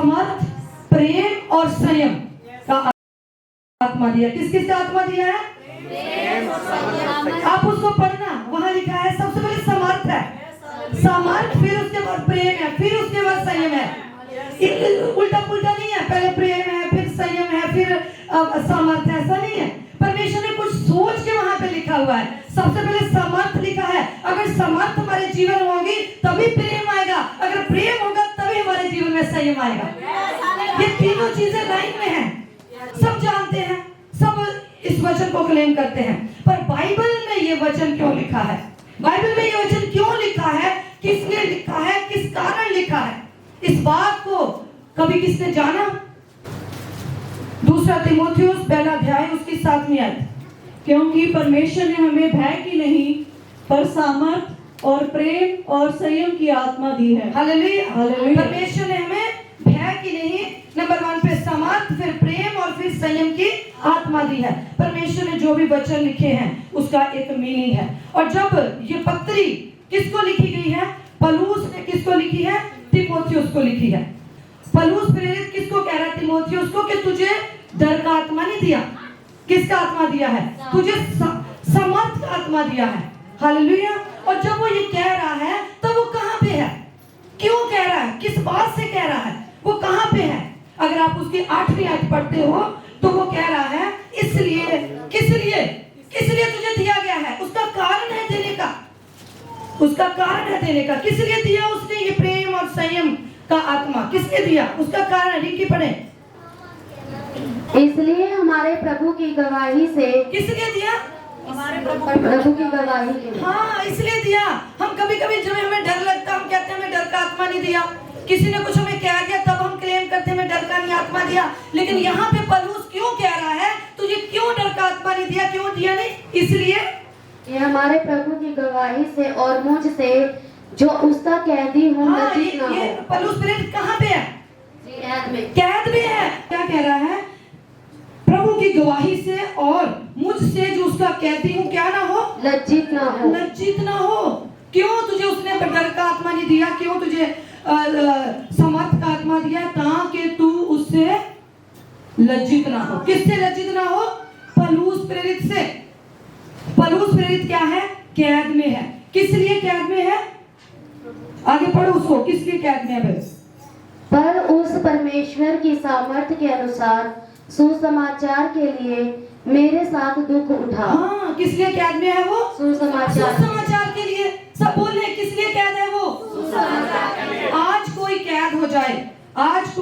समर्थ, प्रेम और संयम का आत्मा दिया। किस किस का आत्मा दिया है? आप उसको पढ़ना, वहां लिखा है सबसे पहले समर्थ है, समर्थ, फिर उसके बाद प्रेम है, फिर उसके बाद संयम है। उल्टा पुल्टा नहीं है, पहले प्रेम है, फिर संयम है, फिर समर्थ है, ऐसा नहीं है। परमेश्वर ने कुछ सोच के वहां पे लिखा हुआ है। सबसे पहले समर्थ लिखा है। अगर समर्थ हमारे जीवन में होगी तभी प्रेम आएगा, अगर प्रेम होगा तभी हमारे जीवन में संयम आएगा। ये तीनों चीजें लाइन में हैं, सब जानते हैं, सब इस वचन को क्लेम करते हैं। पर बाइबल में ये वचन क्यों लिखा है? बाइबल में ये वचन क्यों लिखा है? किस लिए लिखा है? किस कारण लिखा है? इस बात को कभी किसने जाना? दूसरा तीमुथियुस पहला अध्याय उसकी 7वीं आयत। क्योंकि परमेश्वर ने हमें भय की नहीं पर सामर्थ और प्रेम और संयम की आत्मा दी है। Hallelujah, hallelujah. परमेश्वर ने हमें भय की नहीं, नंबर 1 पे समर्थ, फिर प्रेम और फिर संयम की आत्मा दी है। परमेश्वर ने जो भी वचन लिखे हैं उसका एक मीनिंग है। और जब ये पत्री किसको लिखी गई है? पौलुस ने किसको लिखी है? तीमुथियुस को लिखी है। पौलुस प्रेरित किसको कह रहा है? तीमुथियुस को, कि तुझे डर का आत्मा नहीं दिया। किसका आत्मा दिया है? तुझे समर्थ का आत्मा दिया है। हालेलुया। और जब वो ये कह रहा है तो वो कहां पे है? क्यों कह रहा है? किस बात से कह रहा है? वो कहां पे है? अगर आप उसकी 8वीं आयत पढ़ते हो तो वो कह रहा है इसलिए, किस लिए तुझे दिया गया है? उसका कारण है देने का, उसका कारण है देने का। किस लिए दिया उसने ये प्रेम और संयम का आत्मा? किसने दिया? उसका कारण रिंकी पढ़े। इसलिए हमारे प्रभु की गवाही से। किसने दिया? प्रभु की गवाही के लिए। हाँ, इसलिए दिया। हम कभी कभी जब हमें डर लगता हम कहते हैं हमें डर का आत्मा नहीं दिया। किसी ने कुछ हमें कह दिया तब हम क्लेम करते हैं हमें डर का नहीं आत्मा दिया। लेकिन यहाँ पे पौलुस क्यों कह रहा है तुझे क्यों डर का आत्मा नहीं दिया? क्यों दिया नहीं? इसलिए ये हमारे प्रभु की गवाही से और मुझ से जो उसका कैदी हूँ लज्जित न ये हो। पौलुस प्रेरित कहाँ पे है? कैद में। कैद में है। क्या कह रहा है? प्रभु की गवाही से और मुझसे जो उसका कहती हूँ क्या ना हो? लज्जित न हो। लज्जित ना हो। क्यों तुझे उसने डर का आत्मा नहीं दिया? क्यों तुझे समर्थ का आत्मा दिया? ताकि तू उससे लज्जित ना हो। किससे लज्जित ना हो? पौलुस प्रेरित से। पौलुस प्रेरित क्या है? कैद में है। किस लिए कैद में है? आगे पढ़ो उसको, किस लिए कैद में है? पर उस परमेश्वर की सामर्थ्य के अनुसार सुसमाचार के लिए मेरे साथ दुख उठा। हाँ, किस लिए कैद में है वो? सुसमाचार के लिए। सब बोल रहे किस लिए कैद है वो? आज कोई कैद हो जाए, आज